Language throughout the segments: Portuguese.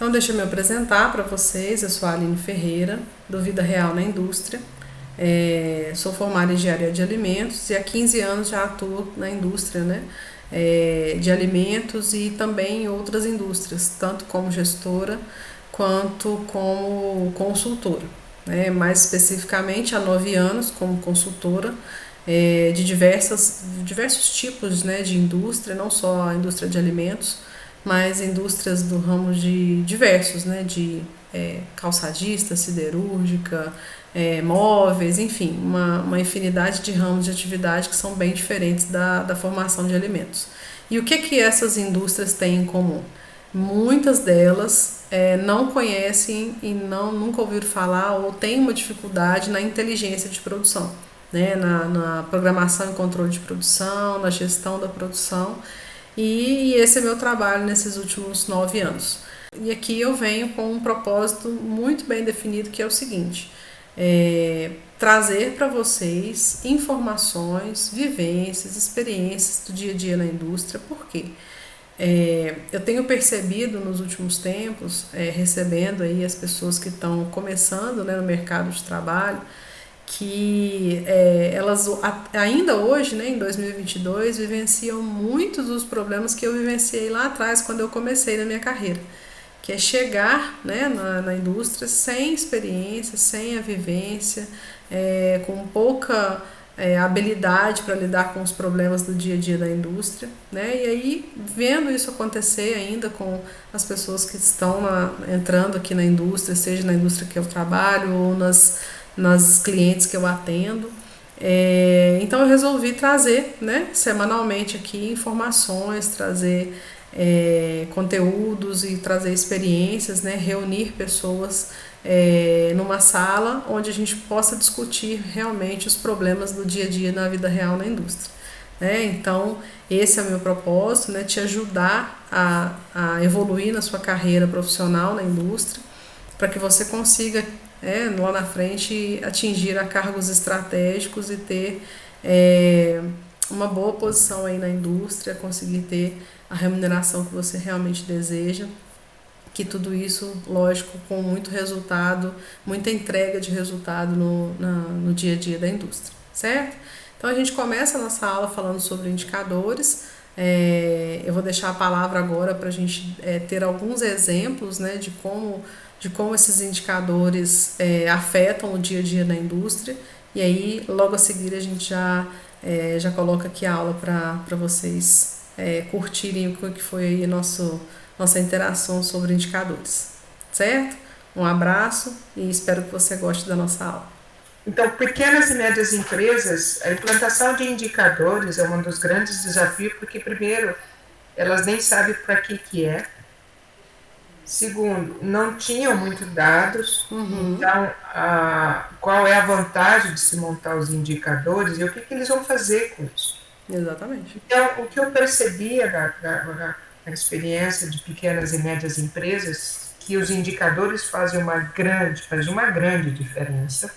Então, deixa eu me apresentar para vocês. Eu sou a Aline Ferreira, do Vida Real na Indústria. Sou formada em engenharia de alimentos e há 15 anos já atuo na indústria, né? De alimentos e também em outras indústrias, tanto como gestora quanto como consultora. Né? Mais especificamente, há 9 anos como consultora de diversos tipos, né, de indústria, não só a indústria de alimentos, mas indústrias do ramo de diversos, né, de calçadista, siderúrgica, móveis, enfim, uma infinidade de ramos de atividade que são bem diferentes da formação de alimentos. E o que essas indústrias têm em comum? Muitas delas não conhecem e nunca ouviram falar ou têm uma dificuldade na inteligência de produção, né? Na programação e controle de produção, na gestão da produção. E esse é meu trabalho nesses últimos 9 anos. E aqui eu venho com um propósito muito bem definido, que é o seguinte: trazer para vocês informações, vivências, experiências do dia a dia na indústria. Por quê? Eu tenho percebido nos últimos tempos, recebendo aí as pessoas que estão começando, né, no mercado de trabalho, que elas ainda hoje, né, em 2022, vivenciam muitos dos problemas que eu vivenciei lá atrás, quando eu comecei na minha carreira, que é chegar, né, na indústria sem experiência, sem a vivência, com pouca habilidade para lidar com os problemas do dia a dia da indústria, né? E aí, vendo isso acontecer ainda com as pessoas que estão entrando aqui na indústria, seja na indústria que eu trabalho ou nas clientes que eu atendo. Então eu resolvi trazer, né, semanalmente aqui informações, trazer conteúdos e trazer experiências, né, reunir pessoas numa sala onde a gente possa discutir realmente os problemas do dia a dia na vida real na indústria. Então, esse é o meu propósito, né, te ajudar a evoluir na sua carreira profissional na indústria, para que você consiga, lá na frente, atingir a cargos estratégicos e ter uma boa posição aí na indústria, conseguir ter a remuneração que você realmente deseja, que tudo isso, lógico, com muito resultado, muita entrega de resultado no dia a dia da indústria, certo? Então a gente começa a nossa aula falando sobre indicadores. Eu vou deixar a palavra agora para a gente ter alguns exemplos, né, de como esses indicadores afetam o dia a dia na indústria, e aí logo a seguir a gente já coloca aqui a aula para vocês curtirem o que foi aí nossa interação sobre indicadores, certo? Um abraço e espero que você goste da nossa aula. Então, pequenas e médias empresas, a implantação de indicadores é um dos grandes desafios, porque, primeiro, elas nem sabem para que é. Segundo, não tinham muitos dados. Então, qual é a vantagem de se montar os indicadores e o que eles vão fazer com isso? Exatamente. Então, o que eu percebia da experiência de pequenas e médias empresas, que os indicadores fazem uma grande diferença,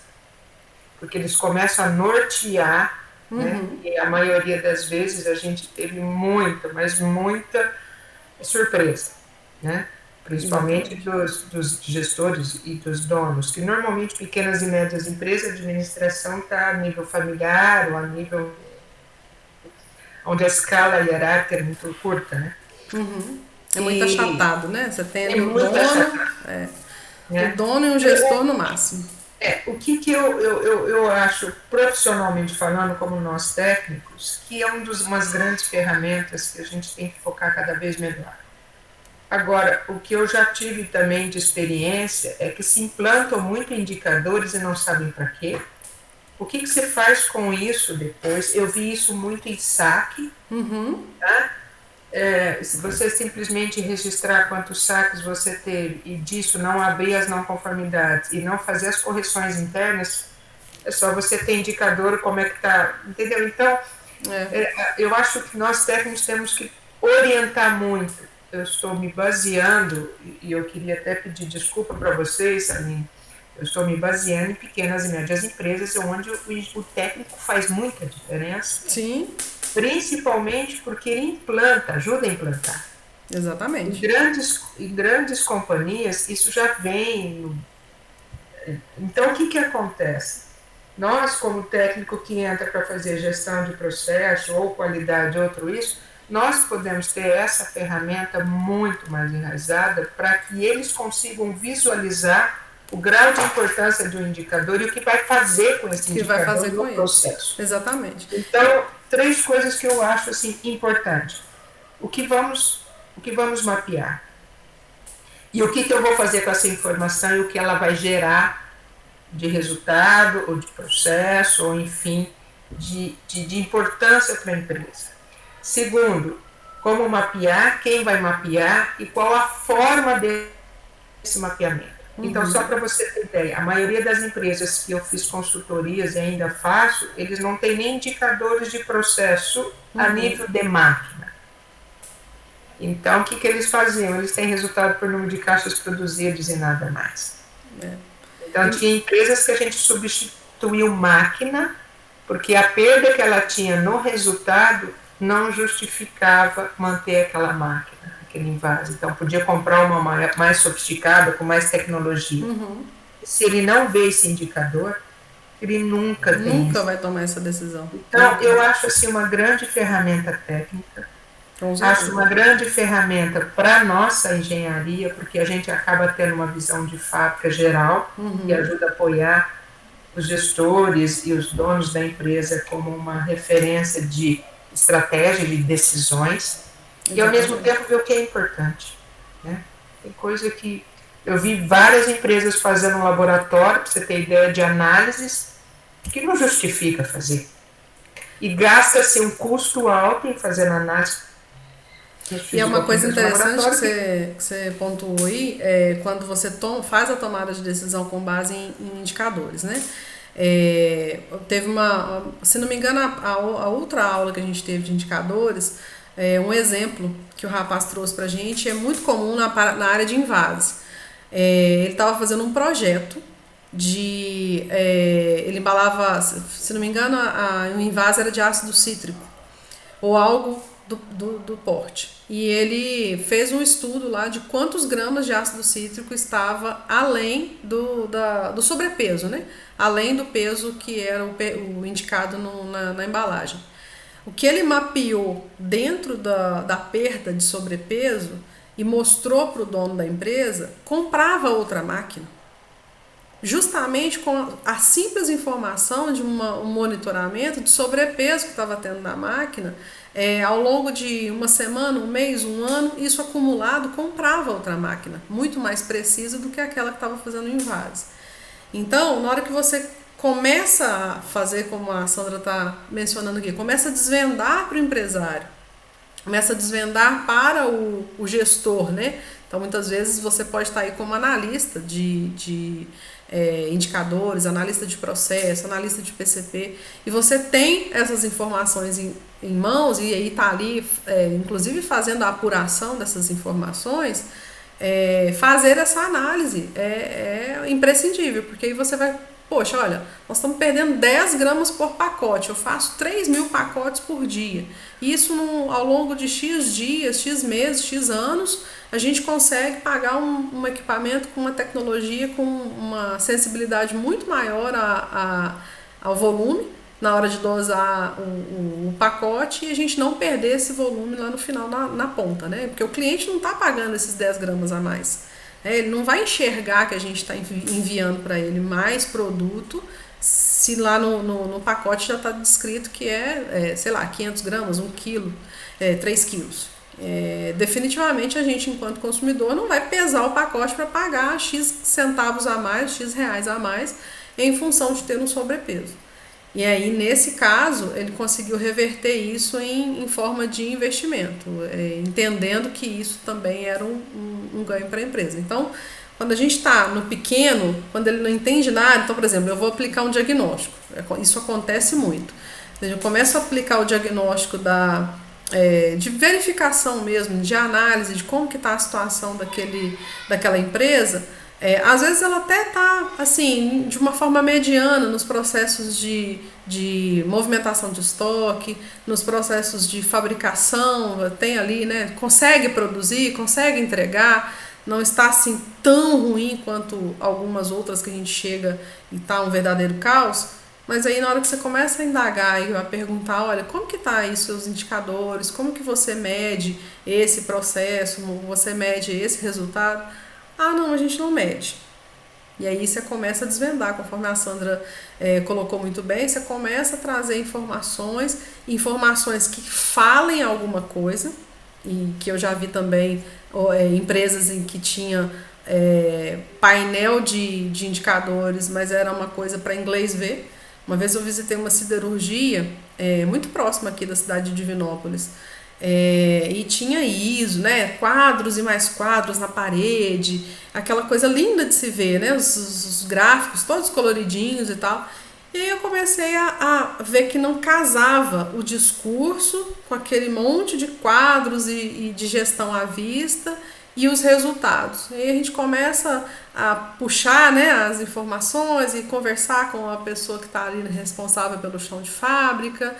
porque eles começam a nortear, né? E a maioria das vezes a gente teve muita, mas muita surpresa, né? Principalmente dos gestores e dos donos, que normalmente pequenas e médias empresas, a administração está a nível familiar ou a nível onde a escala hierárquica é muito curta, né? É muito achatado, né? Você tem É ali o muito dono, achatado, o né? dono e um gestor no máximo. O que eu acho, profissionalmente falando, como nós técnicos, que é umas grandes ferramentas que a gente tem que focar cada vez melhor. Agora, o que eu já tive também de experiência é que se implantam muito indicadores e não sabem para quê. O que você faz com isso depois? Eu vi isso muito em saque. Tá? Se você simplesmente registrar quantos saques você teve e disso não abrir as não conformidades e não fazer as correções internas, é só você ter indicador como é que está, entendeu? Então, eu acho que nós técnicos temos que orientar muito. Eu estou me baseando, e eu queria até pedir desculpa para vocês, Aline, eu estou me baseando em pequenas e médias empresas, onde o técnico faz muita diferença. Sim. Principalmente porque ele implanta, ajuda a implantar. Exatamente. Em grandes companhias, isso já vem. Então, o que acontece? Nós, como técnico que entra para fazer gestão de processo, ou qualidade, outro isso, nós podemos ter essa ferramenta muito mais enraizada para que eles consigam visualizar o grau de importância do indicador e o que vai fazer com esse indicador no processo. Exatamente. Então, 3 coisas que eu acho assim importantes. O que vamos mapear? E o que eu vou fazer com essa informação e o que ela vai gerar de resultado, ou de processo, ou enfim, de importância para a empresa. Segundo, como mapear, quem vai mapear e qual a forma desse mapeamento. Então, só para você ter ideia, a maioria das empresas que eu fiz consultorias e ainda faço, eles não têm nem indicadores de processo a nível de máquina. Então, o que eles faziam? Eles têm resultado por número de caixas produzidas e nada mais. Então, tinha empresas que a gente substituiu máquina, porque a perda que ela tinha no resultado não justificava manter aquela máquina, aquele invase. Então, podia comprar uma mais sofisticada, com mais tecnologia. Se ele não vê esse indicador, ele nunca vai tomar essa decisão. Então, eu acho assim uma grande ferramenta técnica. Acho uma grande ferramenta para a nossa engenharia, porque a gente acaba tendo uma visão de fábrica geral e ajuda a apoiar os gestores e os donos da empresa como uma referência de estratégia de decisões. Exatamente. E, ao mesmo tempo, ver o que é importante. Né? Tem coisa que eu vi várias empresas fazendo um laboratório, para você ter ideia, de análises, que não justifica fazer. E gasta-se um custo alto em fazer análise. E é uma coisa interessante que você pontuou aí, quando você faz a tomada de decisão com base em indicadores, né? Teve se não me engano, a outra aula que a gente teve de indicadores, um exemplo que o rapaz trouxe pra gente é muito comum na área de invase. Ele estava fazendo um projeto ele embalava, se não me engano, o invase era de ácido cítrico, ou algo do porte. E ele fez um estudo lá de quantos gramas de ácido cítrico estava além do sobrepeso, né? Além do peso que era o indicado na embalagem. O que ele mapeou dentro da perda de sobrepeso e mostrou para o dono da empresa, comprava outra máquina. Justamente com a simples informação de um monitoramento de sobrepeso que estava tendo na máquina, ao longo de uma semana, um mês, um ano, isso acumulado comprava outra máquina, muito mais precisa do que aquela que estava fazendo o invase. Então, na hora que você começa a fazer, como a Sandra está mencionando aqui, começa a desvendar para o empresário, começa a desvendar para o gestor, né? Então, muitas vezes você pode estar aí como analista de indicadores, analista de processo, analista de PCP, e você tem essas informações em mãos, e aí está ali, inclusive fazendo a apuração dessas informações, fazer essa análise é imprescindível, porque aí você vai, poxa, olha, nós estamos perdendo 10 gramas por pacote, eu faço 3.000 pacotes por dia, isso ao longo de X dias, X meses, X anos, a gente consegue pagar um equipamento com uma tecnologia, com uma sensibilidade muito maior ao volume, na hora de dosar o pacote, e a gente não perder esse volume lá no final, na ponta, né? Porque o cliente não está pagando esses 10 gramas a mais. Ele não vai enxergar que a gente está enviando para ele mais produto, se lá no pacote já está descrito que sei lá, 500 gramas, 1 quilo, 3 quilos. Definitivamente a gente, enquanto consumidor, não vai pesar o pacote para pagar X centavos a mais, X reais a mais, em função de ter um sobrepeso. E aí, nesse caso, ele conseguiu reverter isso em forma de investimento, entendendo que isso também era um ganho para a empresa. Então, quando a gente está no pequeno, quando ele não entende nada, então, por exemplo, eu vou aplicar um diagnóstico. Isso acontece muito. Eu começo a aplicar o diagnóstico de verificação mesmo, de análise de como que está a situação daquela empresa, Às vezes ela até tá, assim, de uma forma mediana nos processos de movimentação de estoque, nos processos de fabricação, tem ali, né? Consegue produzir, consegue entregar, não está assim tão ruim quanto algumas outras que a gente chega e tá um verdadeiro caos. Mas aí na hora que você começa a indagar e a perguntar, olha, como que tá aí seus indicadores, como que você mede esse processo, você mede esse resultado? Ah, não, a gente não mede. E aí você começa a desvendar, conforme a Sandra colocou muito bem, você começa a trazer informações que falem alguma coisa, e que eu já vi também empresas em que tinha painel de indicadores, mas era uma coisa para inglês ver. Uma vez eu visitei uma siderurgia muito próxima aqui da cidade de Divinópolis. E tinha ISO, né? Quadros e mais quadros na parede, aquela coisa linda de se ver, né? Os gráficos todos coloridinhos e tal. E aí eu comecei a ver que não casava o discurso com aquele monte de quadros e de gestão à vista e os resultados. E aí a gente começa a puxar, né, as informações e conversar com a pessoa que está ali responsável pelo chão de fábrica,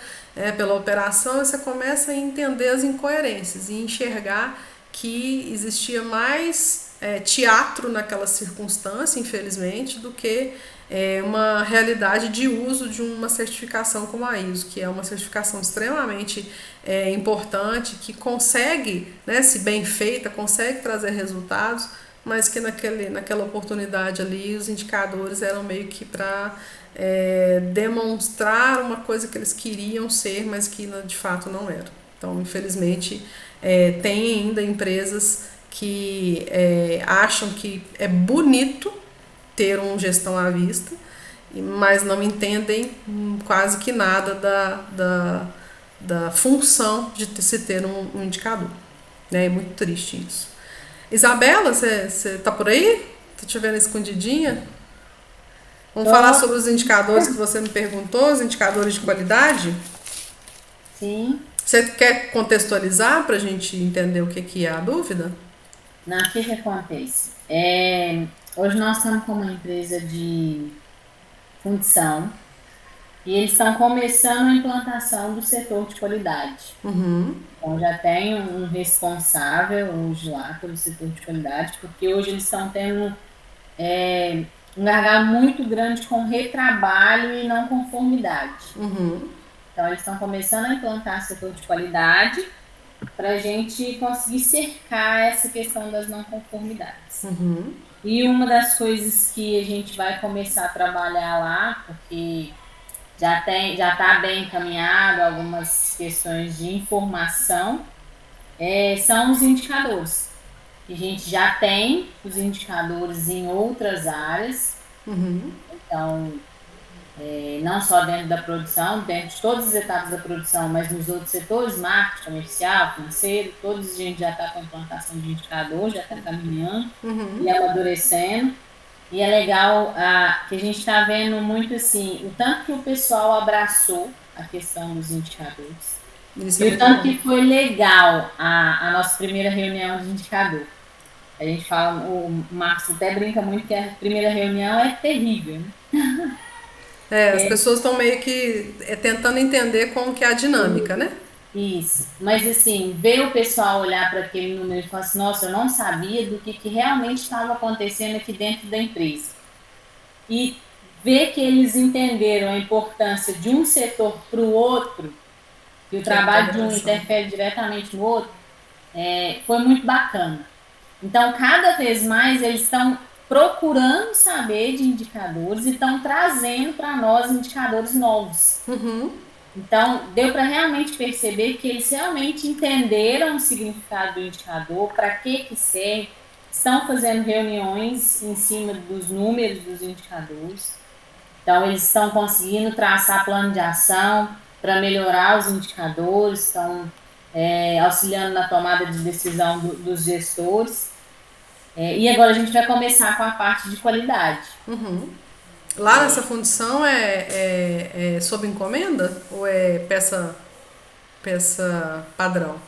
pela operação, e você começa a entender as incoerências e enxergar que existia mais teatro naquela circunstância, infelizmente, do que uma realidade de uso de uma certificação como a ISO, que é uma certificação extremamente importante, que consegue, né, se bem feita, consegue trazer resultados, mas que naquela oportunidade ali os indicadores eram meio que para demonstrar uma coisa que eles queriam ser, mas que de fato não era. Então, infelizmente, tem ainda empresas que acham que é bonito ter uma gestão à vista, mas não entendem quase que nada da função de se ter um indicador. É muito triste isso. Isabela, você tá por aí? Tô te vendo escondidinha? Vamos falar sobre os indicadores que você me perguntou, os indicadores de qualidade? Sim. Você quer contextualizar para a gente entender o que é a dúvida? Não, o que acontece? Hoje nós estamos com uma empresa de fundição e eles estão começando a implantação do setor de qualidade. Então já tem um responsável hoje lá pelo setor de qualidade, porque hoje eles estão tendo um gargalo muito grande com retrabalho e não conformidade. Então eles estão começando a implantar setor de qualidade para a gente conseguir cercar essa questão das não conformidades. E uma das coisas que a gente vai começar a trabalhar lá, porque já está bem encaminhado algumas questões de informação, são os indicadores. A gente já tem os indicadores em outras áreas, então não só dentro da produção, dentro de todas as etapas da produção, mas nos outros setores, marketing, comercial, financeiro, todos a gente já está com a implantação de indicador, já está caminhando e amadurecendo. E é legal que a gente está vendo muito assim, o tanto que o pessoal abraçou a questão dos indicadores. Isso e o tanto que foi legal a nossa primeira reunião de indicador. A gente fala, o Marcos até brinca muito que a primeira reunião é terrível, né? As pessoas estão meio que tentando entender como que é a dinâmica, né? Isso. Mas assim, ver o pessoal olhar para aquele número e falar assim, nossa, eu não sabia do que realmente estava acontecendo aqui dentro da empresa. E ver que eles entenderam a importância de um setor para o outro, que o trabalho de um interfere diretamente no outro, foi muito bacana. Então, cada vez mais eles estão procurando saber de indicadores e estão trazendo para nós indicadores novos. Então, deu para realmente perceber que eles realmente entenderam o significado do indicador, para que serve, estão fazendo reuniões em cima dos números dos indicadores. Então, eles estão conseguindo traçar plano de ação para melhorar os indicadores, estão auxiliando na tomada de decisão dos gestores. E agora a gente vai começar com a parte de qualidade. Lá nessa fundição é sob encomenda ou é peça padrão?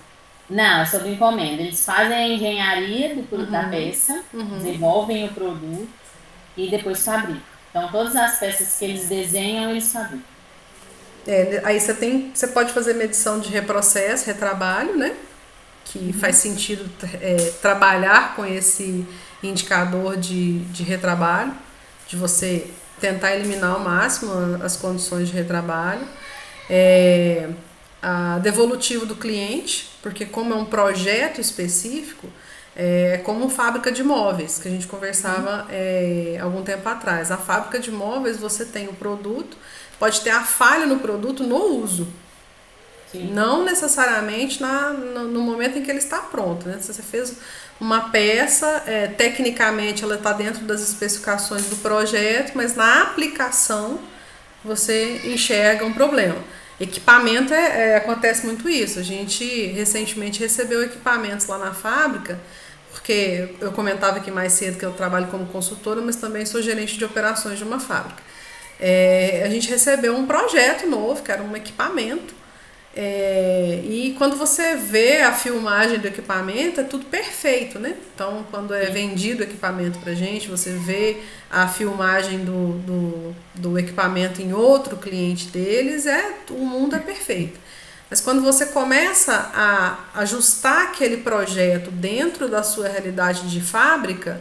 Não, é sob encomenda. Eles fazem a engenharia da peça, desenvolvem o produto e depois fabricam. Então, todas as peças que eles desenham, eles fabricam. Aí você pode fazer medição de reprocesso, retrabalho, né? Que faz sentido trabalhar com esse indicador de retrabalho, de você tentar eliminar ao máximo as condições de retrabalho. A devolutivo do cliente, porque como é um projeto específico, é como fábrica de móveis, que a gente conversava algum tempo atrás. A fábrica de móveis, você tem o produto, pode ter a falha no produto no uso. Sim. Não necessariamente no momento em que ele está pronto. Né? Se você fez uma peça, tecnicamente ela está dentro das especificações do projeto, mas na aplicação você enxerga um problema. Equipamento acontece muito isso. A gente recentemente recebeu equipamentos lá na fábrica, porque eu comentava aqui mais cedo que eu trabalho como consultora, mas também sou gerente de operações de uma fábrica. A gente recebeu um projeto novo, que era um equipamento, e quando você vê a filmagem do equipamento, é tudo perfeito, né? Então, quando é vendido o equipamento pra gente, você vê a filmagem do equipamento em outro cliente deles, o mundo é perfeito. Mas quando você começa a ajustar aquele projeto dentro da sua realidade de fábrica,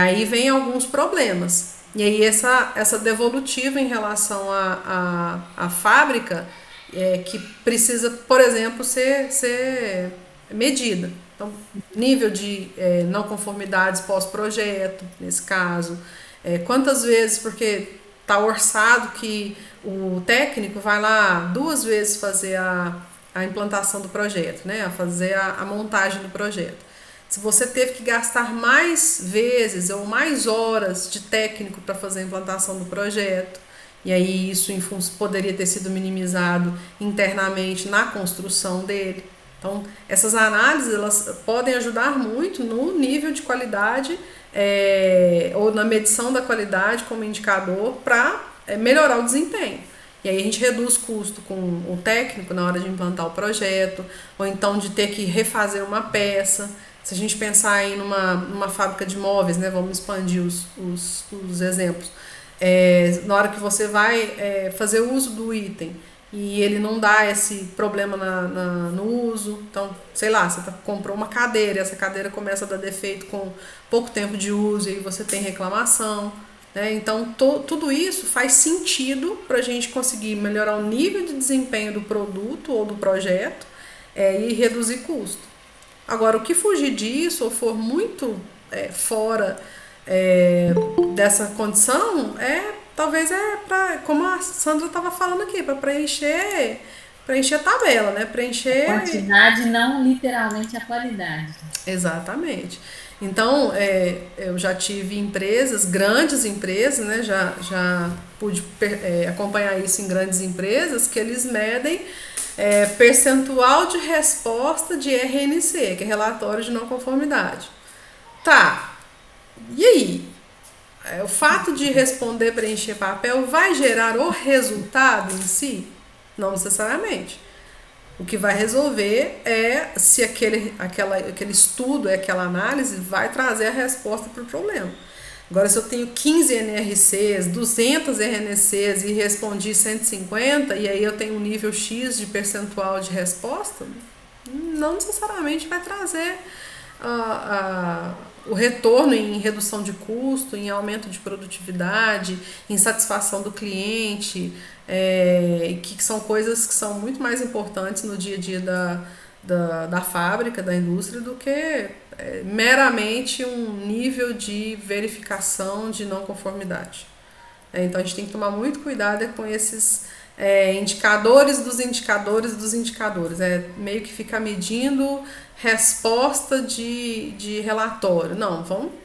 aí vem alguns problemas. E aí essa devolutiva em relação à fábrica, que precisa, por exemplo, ser medida. Então, nível de não conformidades pós-projeto, nesse caso. Quantas vezes, porque está orçado que o técnico vai lá 2 vezes fazer a implantação do projeto, né? A fazer a montagem do projeto. Se você teve que gastar mais vezes ou mais horas de técnico para fazer a implantação do projeto, e aí isso poderia ter sido minimizado internamente na construção dele. Então, essas análises elas podem ajudar muito no nível de qualidade ou na medição da qualidade como indicador para melhorar o desempenho. E aí a gente reduz custo com o técnico na hora de implantar o projeto, ou então de ter que refazer uma peça. Se a gente pensar aí numa fábrica de móveis, né, vamos expandir os exemplos. Na hora que você vai fazer o uso do item e ele não dá esse problema no uso, então, sei lá, você comprou uma cadeira e essa cadeira começa a dar defeito com pouco tempo de uso e aí você tem reclamação, né? Então, tudo isso faz sentido para a gente conseguir melhorar o nível de desempenho do produto ou do projeto e reduzir custo. Agora, o que fugir disso ou for muito fora dessa condição, talvez para, como a Sandra estava falando aqui, para preencher a tabela, né? Preencher a quantidade, não literalmente a qualidade. Exatamente. Então, eu já tive empresas, grandes empresas, né? Já pude acompanhar isso em grandes empresas, que eles medem percentual de resposta de RNC, que é relatório de não conformidade. Tá, e aí? O fato de responder, preencher papel vai gerar o resultado em si? Não necessariamente. O que vai resolver é se aquele estudo, aquela análise vai trazer a resposta para o problema. Agora, se eu tenho 15 NRCs, 200 RNCs e respondi 150, e aí eu tenho um nível X de percentual de resposta, não necessariamente vai trazer o retorno em redução de custo, em aumento de produtividade, em satisfação do cliente, que são coisas que são muito mais importantes no dia a dia da fábrica, da indústria, do que meramente um nível de verificação de não conformidade. Então a gente tem que tomar muito cuidado com esses indicadores dos indicadores dos indicadores. Meio que ficar medindo resposta de relatório. Não,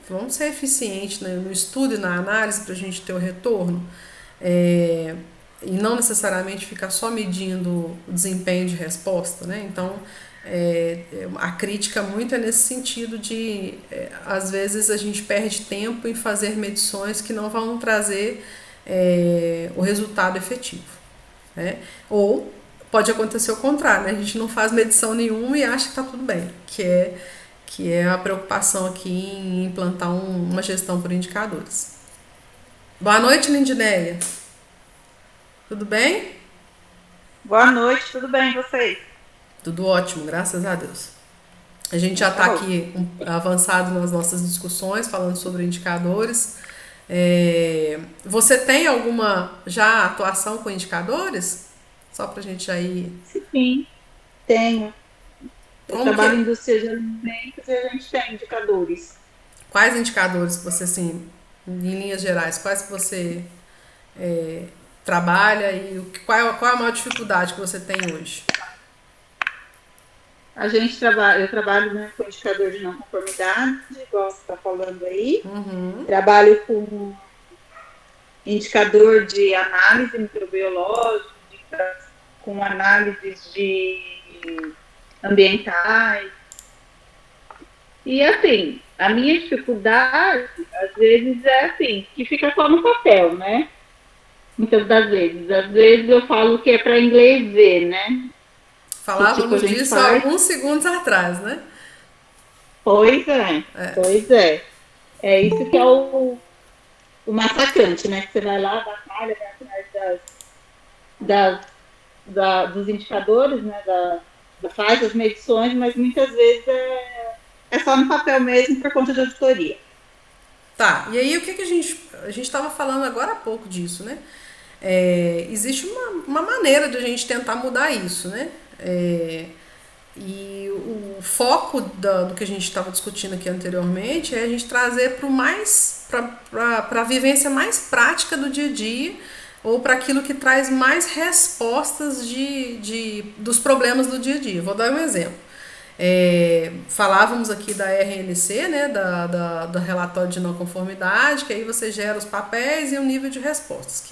vamos ser eficientes no estudo e na análise para a gente ter o retorno. E não necessariamente ficar só medindo o desempenho de resposta, né? Então, a crítica muito é nesse sentido de, às vezes, a gente perde tempo em fazer medições que não vão trazer o resultado efetivo, né? Ou pode acontecer o contrário, né? A gente não faz medição nenhuma e acha que está tudo bem, que é a preocupação aqui em implantar uma gestão por indicadores. Boa noite, Lindinéia. Tudo bem? Boa noite, tudo bem, e vocês? Tudo ótimo, graças a Deus. A gente já está aqui avançado nas nossas discussões, falando sobre indicadores. Você tem alguma já atuação com indicadores? Só para a gente já ir... Sim, tenho. Eu Como trabalho que- em indústria de alimentos e a gente tem indicadores. Quais indicadores que você, assim, em linhas gerais, quais que você trabalha e qual é a maior dificuldade que você tem hoje? Eu trabalho, né, com indicador de não conformidade, igual você está falando aí. Trabalho com indicador de análise microbiológica, com análises de ambientais. E assim, a minha dificuldade, às vezes, é assim, que fica só no papel, né? Muitas das vezes. Às vezes eu falo que é para inglês ver, né? Falávamos a gente disso há faz. alguns segundos atrás, né? Pois é. É isso que é o massacrante, né? Que você vai lá, batalha, vai atrás dos indicadores, né? Faz as medições, mas muitas vezes é só no papel mesmo por conta de auditoria. Tá, e aí o que a gente estava falando agora há pouco disso, né? Existe uma maneira de a gente tentar mudar isso, né? E o foco do que a gente estava discutindo aqui anteriormente é a gente trazer para a vivência mais prática do dia a dia ou para aquilo que traz mais respostas dos problemas do dia a dia. Vou dar um exemplo. Falávamos aqui da RNC, né, do relatório de não conformidade, que aí você gera os papéis e o nível de respostas,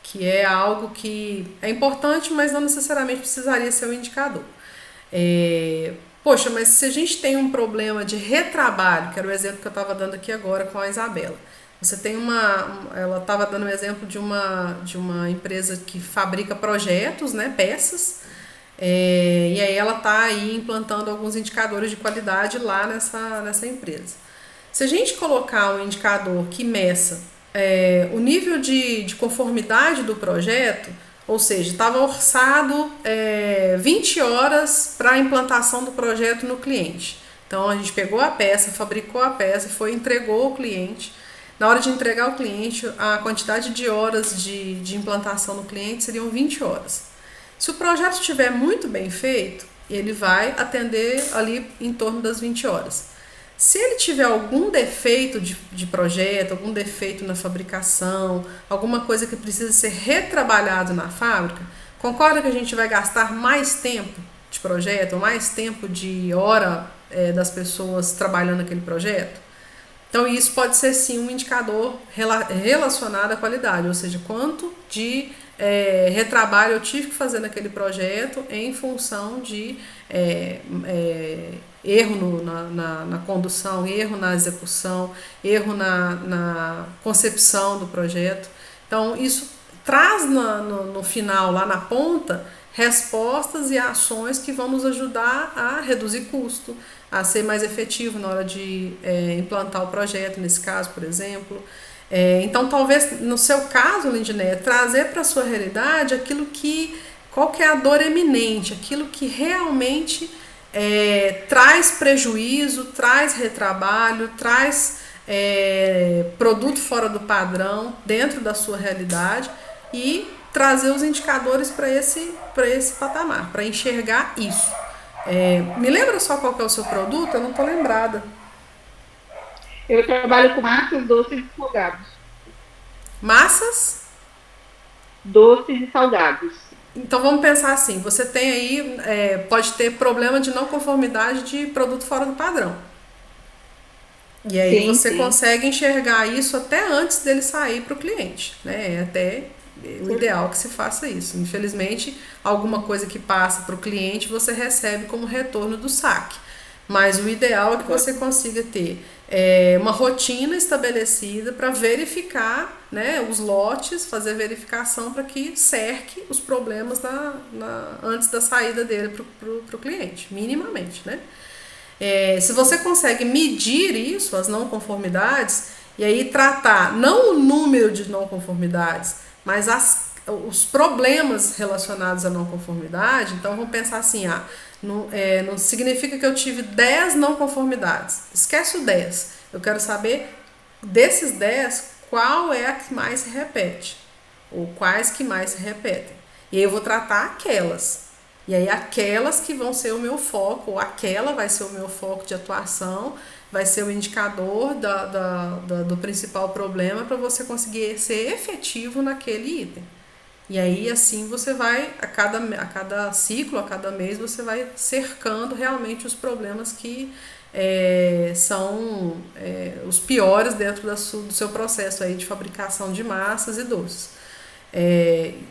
que é algo que é importante, mas não necessariamente precisaria ser um indicador. Poxa, mas se a gente tem um problema de retrabalho, que era o exemplo que eu estava dando aqui agora com a Isabela, você tem ela estava dando um exemplo de uma empresa que fabrica projetos, né, peças, e aí ela está aí implantando alguns indicadores de qualidade lá nessa empresa. Se a gente colocar um indicador que meça o nível de conformidade do projeto, ou seja, estava orçado 20 horas para a implantação do projeto no cliente. Então a gente pegou a peça, fabricou a peça, entregou ao cliente. Na hora de entregar ao cliente, a quantidade de horas de implantação no cliente seriam 20 horas. Se o projeto estiver muito bem feito, ele vai atender ali em torno das 20 horas. Se ele tiver algum defeito de projeto, algum defeito na fabricação, alguma coisa que precisa ser retrabalhado na fábrica, concorda que a gente vai gastar mais tempo de projeto, mais tempo de hora das pessoas trabalhando naquele projeto? Então isso pode ser sim um indicador relacionado à qualidade, ou seja, quanto de retrabalho eu tive que fazer naquele projeto em função de erro na condução, erro na execução, erro na concepção do projeto. Então isso traz no final, lá na ponta, respostas e ações que vão nos ajudar a reduzir custo, a ser mais efetivo na hora de implantar o projeto, nesse caso, por exemplo. Então, talvez, no seu caso, Lindinéia, trazer para a sua realidade qual que é a dor eminente, aquilo que realmente traz prejuízo, traz retrabalho, traz produto fora do padrão dentro da sua realidade e trazer os indicadores para esse patamar, para enxergar isso. Me lembra só qual que é o seu produto? Eu não estou lembrada. Eu trabalho com massas, doces e salgados. Massas? Doces e salgados. Então vamos pensar assim, você tem aí, pode ter problema de não conformidade de produto fora do padrão. E aí você consegue enxergar isso até antes dele sair para o cliente, né? É até o ideal que se faça isso. Infelizmente, alguma coisa que passa para o cliente você recebe como retorno do saque. Mas o ideal é que você consiga ter uma rotina estabelecida para verificar, né, os lotes, fazer verificação para que cerque os problemas antes da saída dele para o cliente, minimamente, né? Se você consegue medir isso, as não conformidades, e aí tratar não o número de não conformidades, mas os problemas relacionados à não conformidade, então vamos pensar assim, não significa que eu tive 10 não conformidades. Esquece o 10. Eu quero saber, desses 10, qual é a que mais se repete. Ou quais que mais se repetem. E aí eu vou tratar aquelas. E aí aquelas que vão ser o meu foco, ou aquela vai ser o meu foco de atuação, vai ser o indicador do principal problema para você conseguir ser efetivo naquele item. E aí, assim, você vai, a cada ciclo, a cada mês, você vai cercando realmente os problemas que são os piores dentro do seu processo aí de fabricação de massas e doces.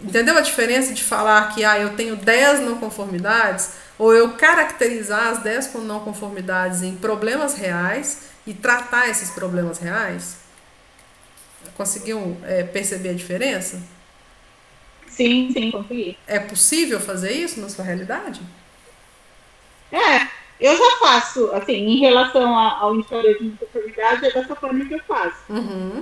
Entendeu a diferença de falar que eu tenho 10 não conformidades, ou eu caracterizar as 10 não conformidades em problemas reais e tratar esses problemas reais? Conseguiu perceber a diferença? Sim, consegui. É possível fazer isso na sua realidade? Eu já faço, assim, em relação ao indicador de conformidade, é dessa forma que eu faço.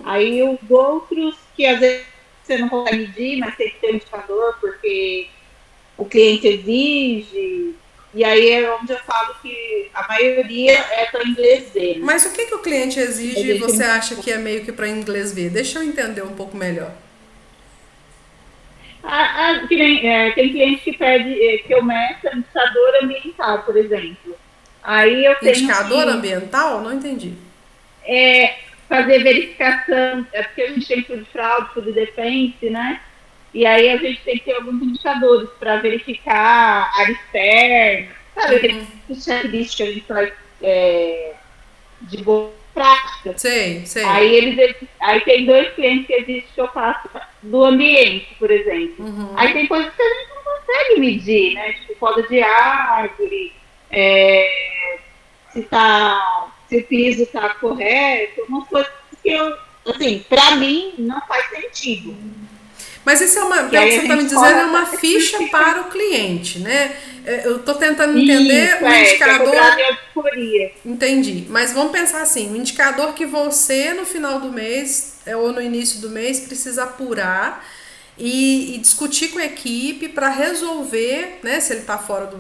Aí os outros, que às vezes você não consegue medir, mas tem que ter um indicador, porque o cliente exige, e aí é onde eu falo que a maioria é para inglês ver. Né? Mas o que o cliente exige e você acha que é meio que para inglês ver? Deixa eu entender um pouco melhor. Tem cliente que pede que eu meça indicador ambiental, por exemplo. Aí eu tenho indicador ambiental? Não entendi. Fazer verificação, porque a gente tem tudo de fraude, tudo de defense, né? E aí a gente tem que ter alguns indicadores para verificar área externa, sabe? Aquele checklist que a gente faz de boa prática. Sei. Aí tem 2 clientes que exigem que eu faça do ambiente, por exemplo. Aí tem coisas que a gente não consegue medir, né? Tipo, poda de árvore, se o piso está correto, umas coisas que assim, para mim não faz sentido. Mas isso pelo que você está me dizendo, é uma ficha para o cliente, né? Eu estou tentando entender o indicador. Entendi. Mas vamos pensar assim, o indicador que você no final do mês ou no início do mês precisa apurar e discutir com a equipe para resolver, né? Se ele está fora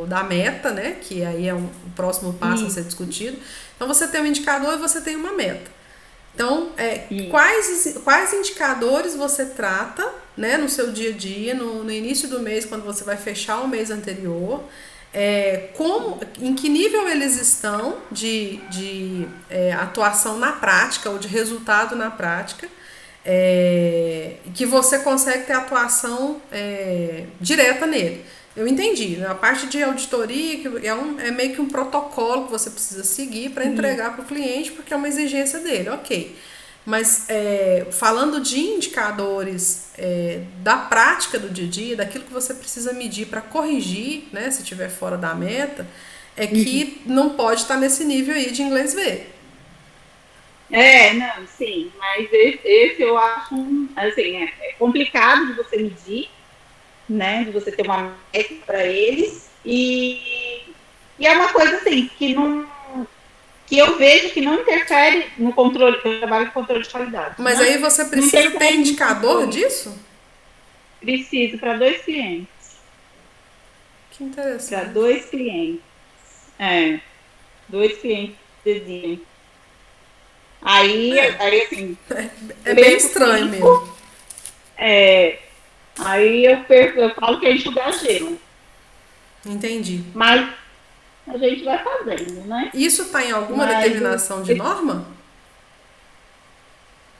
da meta, né? Que aí é o próximo passo a ser discutido. Então você tem um indicador e você tem uma meta. Então, quais indicadores você trata, né, no seu dia a dia, no início do mês, quando você vai fechar o mês anterior, em que nível eles estão de atuação na prática ou de resultado na prática, que você consegue ter atuação direta nele. Eu entendi, né? A parte de auditoria é meio que um protocolo que você precisa seguir para entregar para o cliente, porque é uma exigência dele, ok. Mas falando de indicadores da prática do dia a dia, daquilo que você precisa medir para corrigir, né, se estiver fora da meta, que não pode estar nesse nível aí de inglês ver. Não, sim, mas esse eu acho, assim, é complicado de você medir, né, de você ter uma meta para eles, e é uma coisa assim, que eu vejo que não interfere no controle, eu trabalho com controle de qualidade. Mas aí você precisa ter indicador disso? Preciso, para 2 clientes. Que interessante. Para 2 clientes. 2 clientes exigem. Aí assim... É bem estranho mesmo. Aí eu falo que é enxugar gelo. Entendi. Mas a gente vai fazendo, né? Isso está em alguma determinação de norma?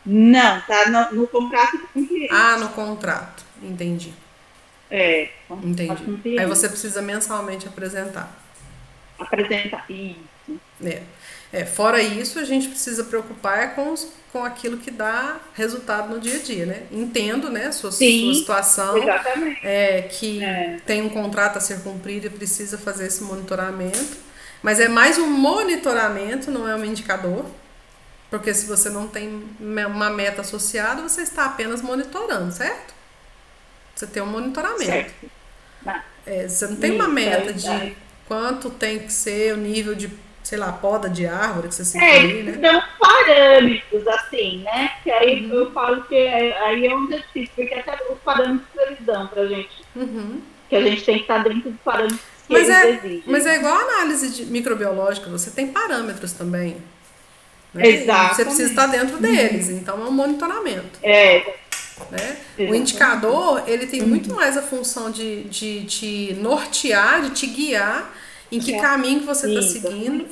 Não, tá no contrato com o cliente. No contrato. Entendi. Entendi. Aí você precisa mensalmente apresentar. Isso. Fora isso, a gente precisa preocupar com aquilo que dá resultado no dia a dia, né? Entendo, né, sua situação, exatamente. Que tem um contrato a ser cumprido e precisa fazer esse monitoramento, Mas é mais um monitoramento, não é um indicador. Porque se você não tem uma meta associada, você está apenas monitorando, certo? Você tem um monitoramento. Certo. Você não tem uma meta de quanto tem que ser o nível de, sei lá, poda de árvore que você citou aí, né? São parâmetros, assim, né? Que aí eu falo que aí é um exercício, porque até os parâmetros eles dão pra gente. Que a gente tem que estar dentro dos parâmetros que eles exigem. Mas é igual a análise microbiológica, você tem parâmetros também. Né? Exato. Você precisa estar dentro deles, então é um monitoramento. Né? O indicador, ele tem muito mais a função de te nortear, de te guiar em que caminho que você está seguindo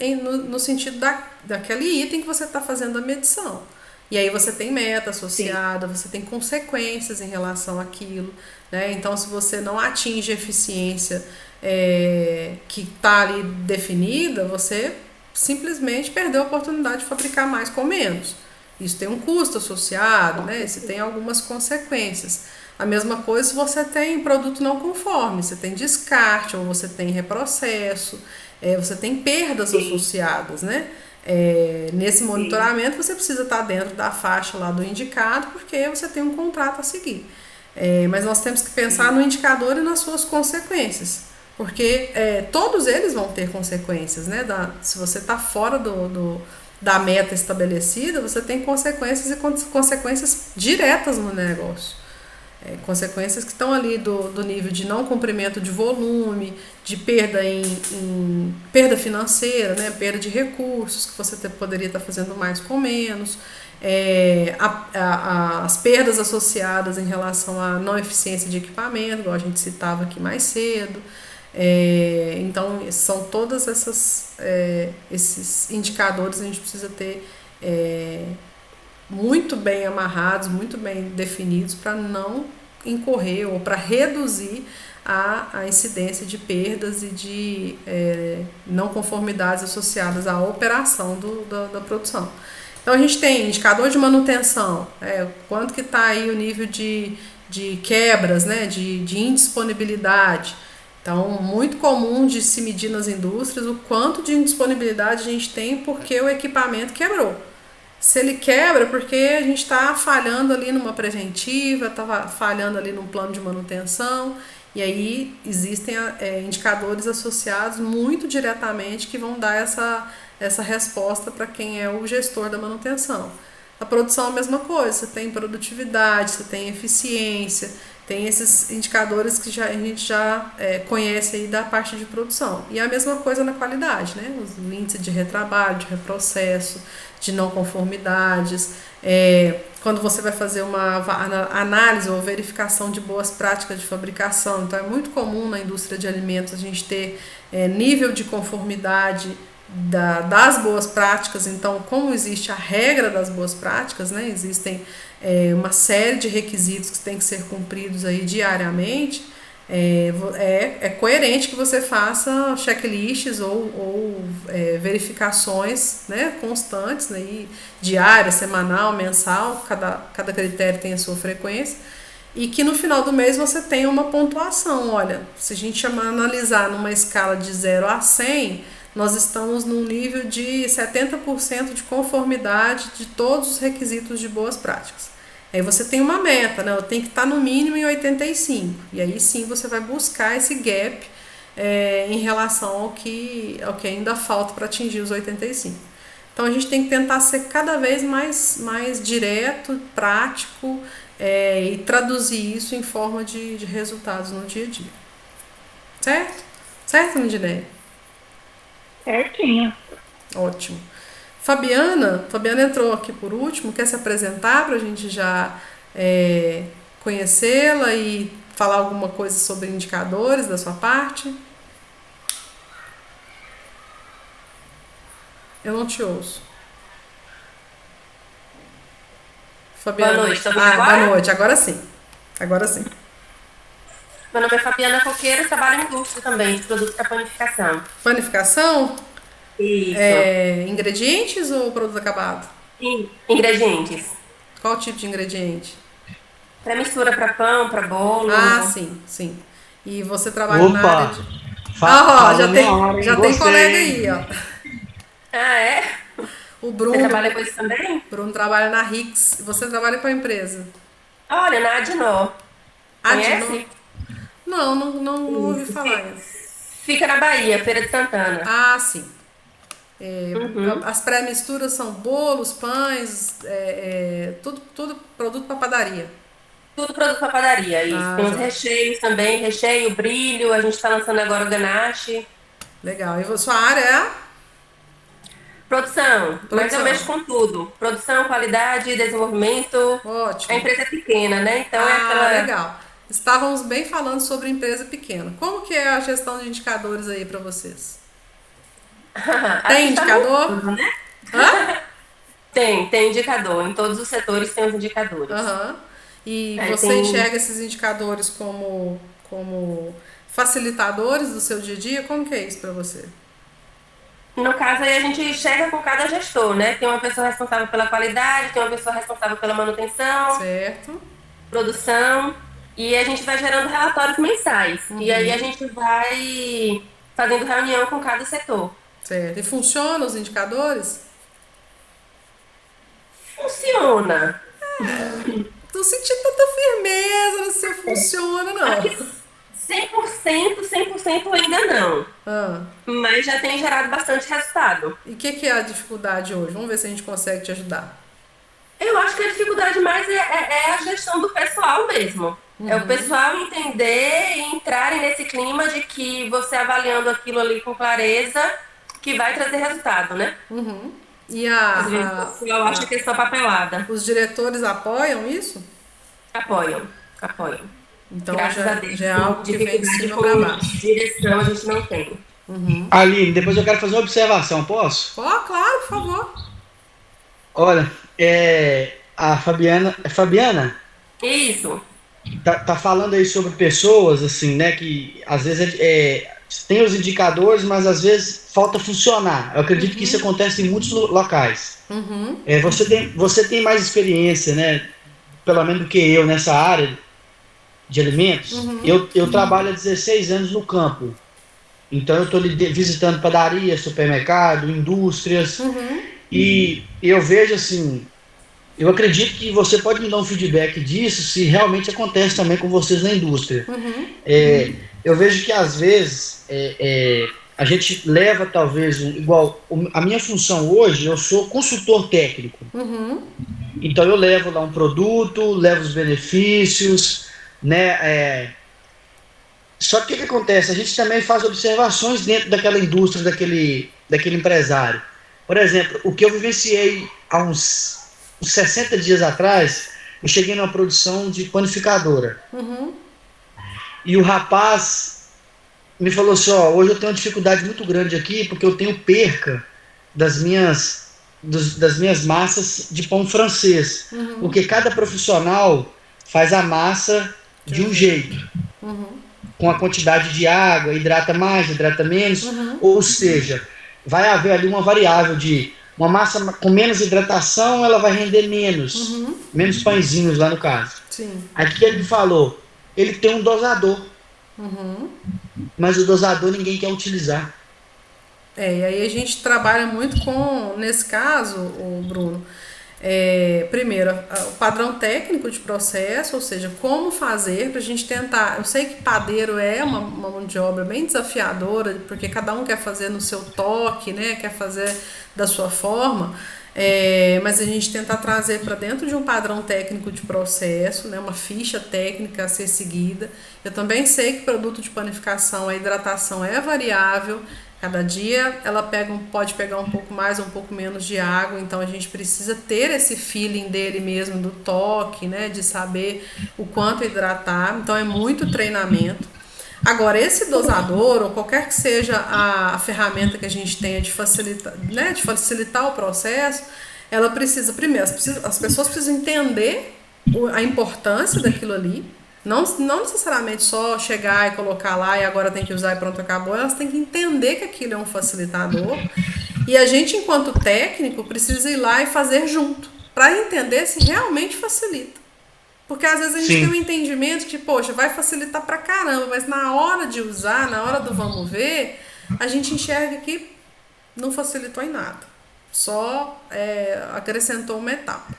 no sentido daquele item que você está fazendo a medição. E aí você tem meta associada, você tem consequências em relação àquilo. Né? Então, se você não atinge a eficiência que está ali definida, você simplesmente perdeu a oportunidade de fabricar mais com menos. Isso tem um custo associado, né? Isso tem algumas consequências. A mesma coisa se você tem produto não conforme, você tem descarte ou você tem reprocesso, você tem perdas associadas, né? Nesse monitoramento você precisa estar dentro da faixa lá do indicado porque você tem um contrato a seguir. Mas nós temos que pensar no indicador e nas suas consequências. Porque todos eles vão ter consequências, né? Se você está fora da meta estabelecida, você tem consequências e consequências diretas no negócio. Consequências que estão ali do nível de não cumprimento de volume, de perda perda financeira, né? Perda de recursos, que você poderia estar fazendo mais com menos. As perdas associadas em relação à não eficiência de equipamento, igual a gente citava aqui mais cedo. Então, são todos esses indicadores que a gente precisa ter muito bem amarrados, muito bem definidos para não incorrer ou para reduzir a incidência de perdas e de não conformidades associadas à operação da produção. Então, a gente tem indicador de manutenção, quanto que está aí o nível de quebras, né, de indisponibilidade. Então, muito comum de se medir nas indústrias o quanto de indisponibilidade a gente tem porque o equipamento quebrou. Se ele quebra, porque a gente está falhando ali numa preventiva, está falhando ali num plano de manutenção, e aí existem indicadores associados muito diretamente que vão dar essa resposta para quem é o gestor da manutenção. A produção é a mesma coisa, você tem produtividade, você tem eficiência, tem esses indicadores que a gente já conhece aí da parte de produção. E a mesma coisa na qualidade, né? O índice de retrabalho, de reprocesso, de não conformidades. Quando você vai fazer uma análise ou verificação de boas práticas de fabricação. Então, é muito comum na indústria de alimentos a gente ter nível de conformidade das boas práticas. Então, como existe a regra das boas práticas, né? Existem uma série de requisitos que têm que ser cumpridos aí diariamente, é coerente que você faça checklists ou verificações, né, constantes, né, diária, semanal, mensal, cada critério tem a sua frequência, e que no final do mês você tenha uma pontuação. Olha, se a gente analisar numa escala de 0 a 100, nós estamos num nível de 70% de conformidade de todos os requisitos de boas práticas. Aí você tem uma meta, né? Eu tenho que estar no mínimo em 85. E aí sim você vai buscar esse gap em relação ao que ainda falta para atingir os 85. Então a gente tem que tentar ser cada vez mais direto, prático e traduzir isso em forma de resultados no dia a dia. Certo? Certo, Lindinelli? Certinho. Ótimo. Fabiana entrou aqui por último, quer se apresentar para a gente já conhecê-la e falar alguma coisa sobre indicadores da sua parte? Eu não te ouço. Fabiana. Boa noite, boa noite, agora sim. Agora sim. Meu nome é Fabiana Coqueiro, trabalho em indústria também, de produtos para panificação. Panificação? Isso. Ingredientes ou produto acabado? Sim, ingredientes. Qual tipo de ingrediente? Para mistura para pão, para bolo. Ah, sim. E você trabalha na área de... Ah, ó, já falou minha hora, hein? já tem Gostei, colega hein? aí, ó. Ah, é? O Você trabalha com isso também? Bruno trabalha na Rix. Você trabalha com a empresa? Olha, na Adnó. Adno? Conhece? Não ouvi falar ainda. Fica na Bahia, Feira de Santana. Ah, sim. Uhum. As pré-misturas são bolos, pães, tudo produto para padaria. Tudo produto para padaria, isso. Ah, Tem os já. recheios também, recheio, brilho. A gente está lançando agora o ganache. Legal. E sua área é a Produção, mas eu produção? mexo com tudo. Produção, qualidade, desenvolvimento. A Ótimo. empresa é pequena, né? Então é Ah, aquela. legal. Estávamos bem falando sobre empresa pequena. Como que é a gestão de indicadores aí para vocês? A Tem gente está indicador? montando, né? Hã? Tem indicador. Em todos os setores tem os indicadores. Aham. E É, você tem. enxerga esses indicadores como facilitadores do seu dia a dia? Como que é isso para você? No caso aí a gente chega com cada gestor, né? Tem uma pessoa responsável pela qualidade, tem uma pessoa responsável pela manutenção, Certo? produção, e a gente vai gerando relatórios mensais. E aí a gente vai fazendo reunião com cada setor. Certo. E funcionam os indicadores? Funciona. Tô sentindo tanta firmeza, não sei se funciona, Aqui não. 100% ainda não. Ah, Mas já tem gerado bastante resultado. e o que é a dificuldade hoje? Vamos ver se a gente consegue te ajudar. Eu acho que a dificuldade mais é a gestão do pessoal mesmo. É o pessoal entender e entrarem nesse clima de que você avaliando aquilo ali com clareza que vai trazer resultado, né? E Às vezes o pessoal acha que é só papelada. os diretores apoiam isso? Apoiam, apoiam. Então Graças a Deus. já é algo que vem de Dificuldade cima para com baixo. direção a gente não tem. Aline, depois eu quero fazer uma observação, posso? Ó, claro, por favor. Olha, a Fabiana, Fabiana Isso. tá falando aí sobre pessoas, assim, né, que às vezes tem os indicadores, mas às vezes falta funcionar. Eu acredito que isso acontece em muitos locais. Você tem mais experiência, né, pelo menos do que eu nessa área de alimentos. Eu trabalho há 16 anos no campo. Então eu estou visitando padaria, supermercado, indústrias, e eu vejo assim, eu acredito que você pode me dar um feedback disso, se realmente acontece também com vocês na indústria. Eu vejo que às vezes a gente leva talvez, a minha função hoje, eu sou consultor técnico. Então eu levo lá um produto, levo os benefícios, né? Só que o que acontece? A gente também faz observações dentro daquela indústria, daquele empresário. Por exemplo, o que eu vivenciei há uns 60 dias atrás, eu cheguei numa produção de panificadora. E o rapaz me falou assim, ó, hoje eu tenho uma dificuldade muito grande aqui, porque eu tenho perca das minhas massas de pão francês. Porque cada profissional faz a massa de um jeito. Com a quantidade de água, hidrata mais, hidrata menos, ou seja, vai haver ali uma variável de uma massa com menos hidratação, ela vai render menos pãezinhos lá no caso. Sim. Aí o que ele falou? Ele tem um dosador, mas o dosador ninguém quer utilizar. E aí a gente trabalha muito nesse caso, o Bruno, primeiro, o padrão técnico de processo, ou seja, como fazer para a gente tentar. Eu sei que padeiro é uma mão de obra bem desafiadora, porque cada um quer fazer no seu toque, né? Quer fazer da sua forma, mas a gente tenta trazer para dentro de um padrão técnico de processo, né? Uma ficha técnica a ser seguida. Eu também sei que produto de panificação, a hidratação é variável. Cada dia ela pode pegar um pouco mais ou um pouco menos de água, então a gente precisa ter esse feeling dele mesmo, do toque, né, de saber o quanto hidratar, então é muito treinamento. Agora, esse dosador, ou qualquer que seja a ferramenta que a gente tenha de facilitar o processo, ela precisa, primeiro, as pessoas precisam entender a importância daquilo ali. Não necessariamente só chegar e colocar lá e agora tem que usar e pronto, acabou. Elas têm que entender que aquilo é um facilitador. E a gente, enquanto técnico, precisa ir lá e fazer junto, para entender se realmente facilita. Porque às vezes a gente tem um entendimento que, poxa, vai facilitar pra caramba, mas na hora de usar, na hora do vamos ver, a gente enxerga que não facilitou em nada. Só acrescentou uma etapa.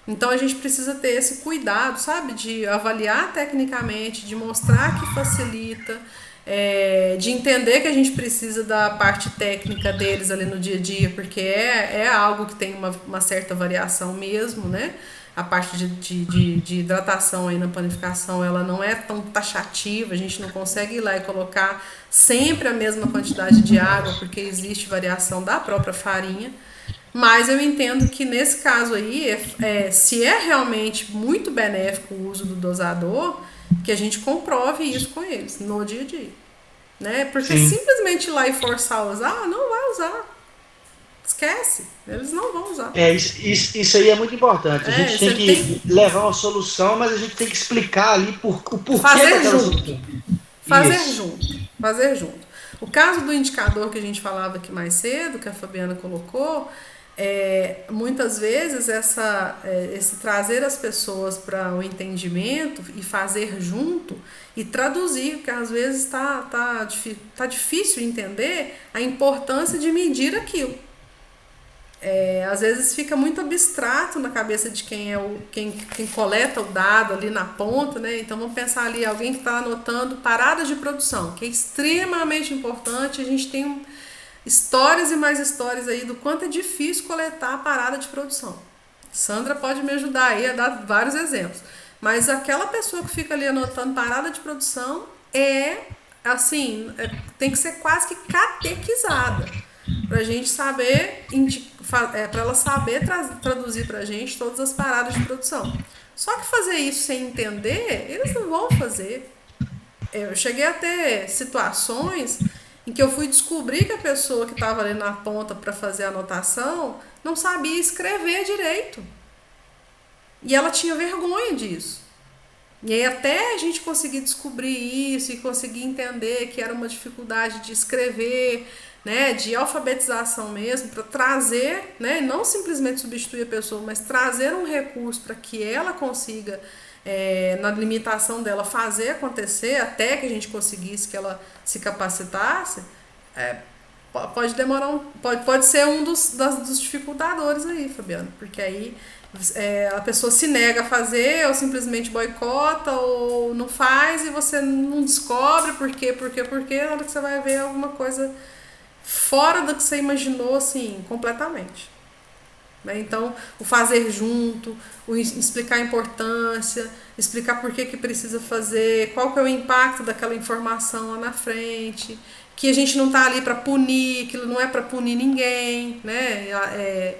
Então a gente precisa ter esse cuidado, sabe? De avaliar tecnicamente, de mostrar que facilita, de entender que a gente precisa da parte técnica deles ali no dia a dia, porque é algo que tem uma certa variação mesmo, né? A parte de hidratação aí na panificação, ela não é tão taxativa, a gente não consegue ir lá e colocar sempre a mesma quantidade de água, porque existe variação da própria farinha. Mas eu entendo que nesse caso aí, se é realmente muito benéfico o uso do dosador, que a gente comprove isso com eles no dia a dia. Né? Porque simplesmente ir lá e forçar a usar, não vai usar. Esquece, eles não vão usar. Isso aí é muito importante. A gente tem que levar uma solução, mas a gente tem que explicar ali o porquê Fazer junto. O caso do indicador que a gente falava aqui mais cedo, que a Fabiana colocou, muitas vezes esse trazer as pessoas para o entendimento e fazer junto e traduzir, porque às vezes tá difícil entender a importância de medir aquilo. Às vezes fica muito abstrato na cabeça de quem coleta o dado ali na ponta, né? Então vamos pensar ali, alguém que está anotando paradas de produção, que é extremamente importante. A gente tem histórias e mais histórias aí do quanto é difícil coletar a parada de produção. Sandra pode me ajudar aí a dar vários exemplos. Mas aquela pessoa que fica ali anotando parada de produção tem que ser quase que catequizada para a gente saber, para ela saber traduzir para a gente todas as paradas de produção. Só que fazer isso sem entender, eles não vão fazer. Eu cheguei a ter situações em que eu fui descobrir que a pessoa que estava ali na ponta para fazer a anotação não sabia escrever direito. E ela tinha vergonha disso. E aí até a gente conseguir descobrir isso e conseguir entender que era uma dificuldade de escrever, né, de alfabetização mesmo, para trazer, né, não simplesmente substituir a pessoa, mas trazer um recurso para que ela consiga, na limitação dela, fazer acontecer, até que a gente conseguisse que ela se capacitasse, pode demorar, pode ser um dos dificultadores aí, Fabiana, porque aí a pessoa se nega a fazer, ou simplesmente boicota, ou não faz, e você não descobre por quê, na hora que você vai ver alguma coisa fora do que você imaginou, assim, completamente. Então, o fazer junto, o explicar a importância, explicar por que precisa fazer, qual que é o impacto daquela informação lá na frente, que a gente não está ali para punir, aquilo não é para punir ninguém, né?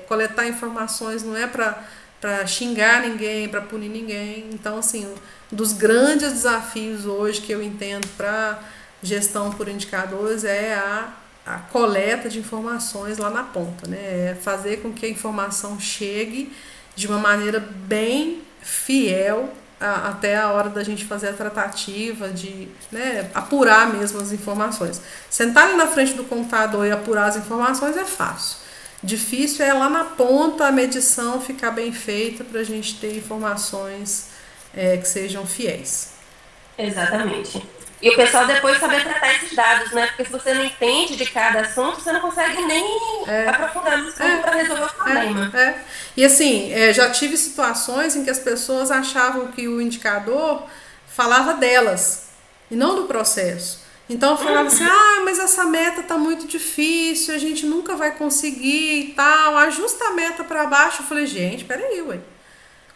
Coletar informações não é para xingar ninguém, para punir ninguém. Então, assim, um dos grandes desafios hoje que eu entendo para gestão por indicadores é a coleta de informações lá na ponta, né? É fazer com que a informação chegue de uma maneira bem fiel até a hora da gente fazer a tratativa, de, né, apurar mesmo as informações. Sentar ali na frente do computador e apurar as informações é fácil. Difícil é lá na ponta a medição ficar bem feita para a gente ter informações que sejam fiéis. Exatamente. E o pessoal depois saber tratar esses dados, né? Porque se você não entende de cada assunto, você não consegue nem aprofundar no assunto para resolver o problema. E assim, já tive situações em que as pessoas achavam que o indicador falava delas e não do processo. Então eu falava assim, mas essa meta tá muito difícil, a gente nunca vai conseguir e tal, ajusta a meta para baixo. Eu falei, gente, peraí, ué.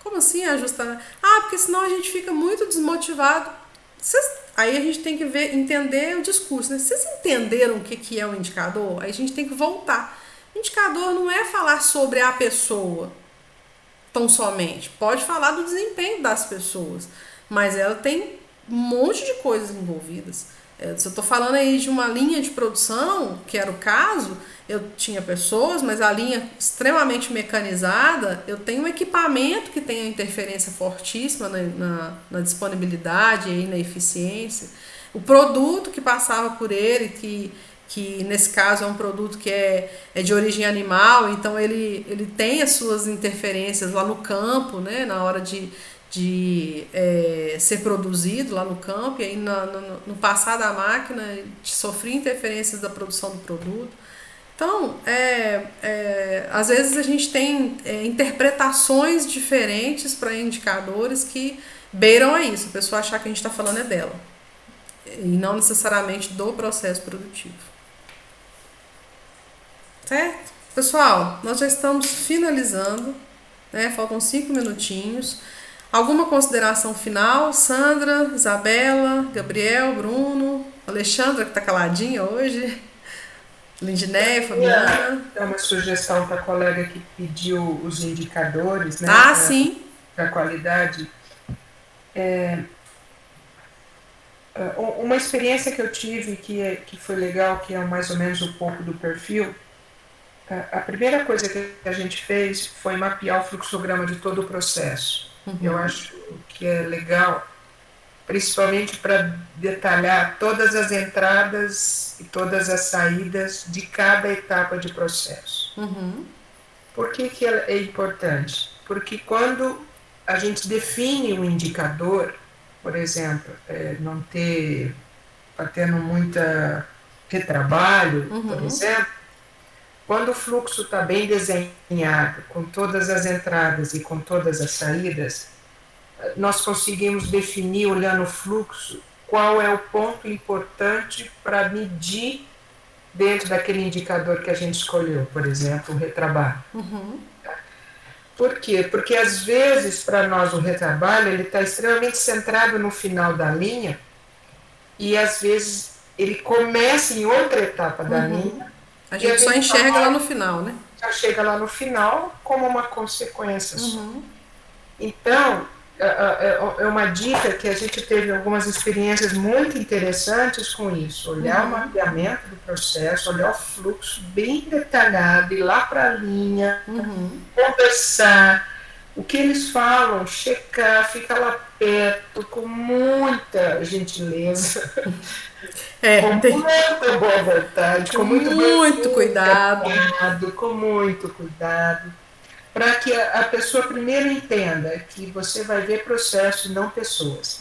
Como assim ajustar? Porque senão a gente fica muito desmotivado. Aí a gente tem que entender o discurso, né? Vocês entenderam o que é um indicador? Aí a gente tem que voltar. Indicador não é falar sobre a pessoa tão somente. Pode falar do desempenho das pessoas, mas ela tem um monte de coisas envolvidas. Se eu estou falando aí de uma linha de produção, que era o caso, eu tinha pessoas, mas a linha extremamente mecanizada, eu tenho um equipamento que tem a interferência fortíssima na disponibilidade e na eficiência. O produto que passava por ele, que nesse caso é um produto que é de origem animal, então ele tem as suas interferências lá no campo, né, na hora de de ser produzido lá no campo, e aí no passar da máquina sofrer interferências da produção do produto. Então, às vezes a gente tem interpretações diferentes para indicadores que beiram a isso, a pessoa achar que a gente está falando dela, e não necessariamente do processo produtivo. Certo? Pessoal, nós já estamos finalizando, né? Faltam 5 minutinhos. Alguma consideração final? Sandra, Isabela, Gabriel, Bruno, Alexandra, que está caladinha hoje, Lindinéia, Fabiana. É uma sugestão para a colega que pediu os indicadores, né? Sim. Da qualidade. Uma experiência que eu tive que foi legal, que é mais ou menos um pouco do perfil. A primeira coisa que a gente fez foi mapear o fluxograma de todo o processo. Eu acho que é legal, principalmente para detalhar todas as entradas e todas as saídas de cada etapa de processo. Por que é importante? Porque quando a gente define um indicador, por exemplo, não está tendo muita retrabalho, por exemplo, quando o fluxo está bem desenhado, com todas as entradas e com todas as saídas, nós conseguimos definir, olhando o fluxo, qual é o ponto importante para medir dentro daquele indicador que a gente escolheu, por exemplo, o retrabalho. Por quê? Porque, às vezes, para nós, o retrabalho ele está extremamente centrado no final da linha e, às vezes, ele começa em outra etapa da linha. A gente só enxerga lá no final, né? Já chega lá no final como uma consequência só. Então, é uma dica que a gente teve algumas experiências muito interessantes com isso. Olhar o mapeamento do processo, olhar o fluxo bem detalhado, ir lá para a linha, conversar. O que eles falam, checar, ficar lá perto, com muita gentileza. Com muita boa vontade, com muito cuidado, para que a pessoa primeiro entenda que você vai ver processo, não pessoas.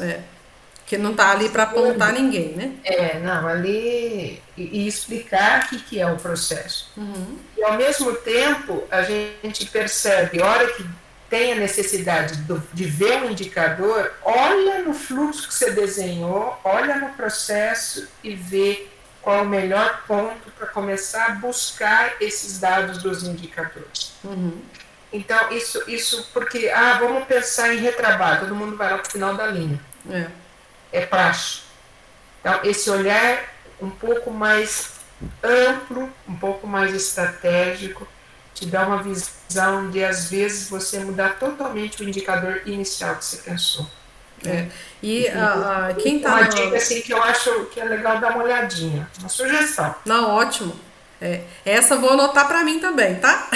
Que não está ali para apontar ninguém, né? Não, ali e explicar o que é o processo. E ao mesmo tempo a gente percebe, a hora que tem a necessidade de ver um indicador, olha no fluxo que você desenhou, olha no processo e vê qual é o melhor ponto para começar a buscar esses dados dos indicadores. Então, isso porque, vamos pensar em retrabalho, todo mundo vai lá para o final da linha. É praxe. Então, esse olhar um pouco mais amplo, um pouco mais estratégico, te dá uma visão de, às vezes, você mudar totalmente o indicador inicial que você pensou. E quem está... Uma dica assim, que eu acho que é legal dar uma olhadinha, uma sugestão. Não, ótimo. Essa eu vou anotar para mim também, tá?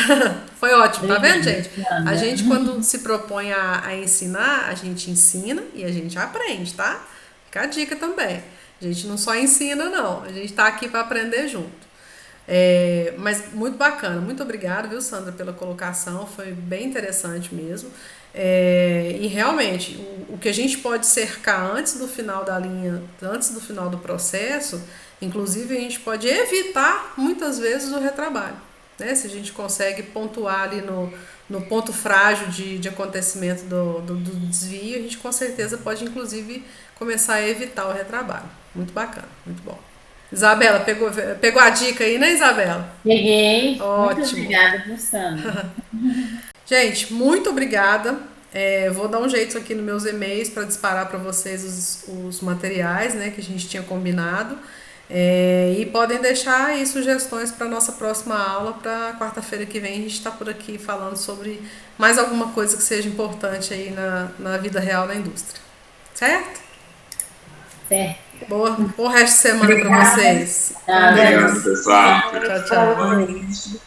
Foi ótimo, tá vendo, gente? A gente, quando se propõe a ensinar, a gente ensina e a gente aprende, tá? Fica a dica também. A gente não só ensina, não. A gente tá aqui para aprender junto. Mas muito bacana, muito obrigada, viu, Sandra, pela colocação, foi bem interessante mesmo. E realmente, o que a gente pode cercar antes do final da linha, antes do final do processo, inclusive a gente pode evitar muitas vezes o retrabalho, né? Se a gente consegue pontuar ali no ponto frágil de acontecimento do desvio, a gente com certeza pode inclusive começar a evitar o retrabalho. Muito bacana, muito bom. Isabela, pegou a dica aí, né, Isabela? Peguei. Ótimo. Muito obrigada, Gustavo. Gente, muito obrigada. Vou dar um jeito aqui nos meus e-mails para disparar para vocês os materiais, né, que a gente tinha combinado. E podem deixar aí sugestões para a nossa próxima aula, para quarta-feira que vem. A gente está por aqui falando sobre mais alguma coisa que seja importante aí na vida real da indústria. Certo? Certo. Bom resto de semana para vocês. Obrigado, pessoal. Tchau, tchau.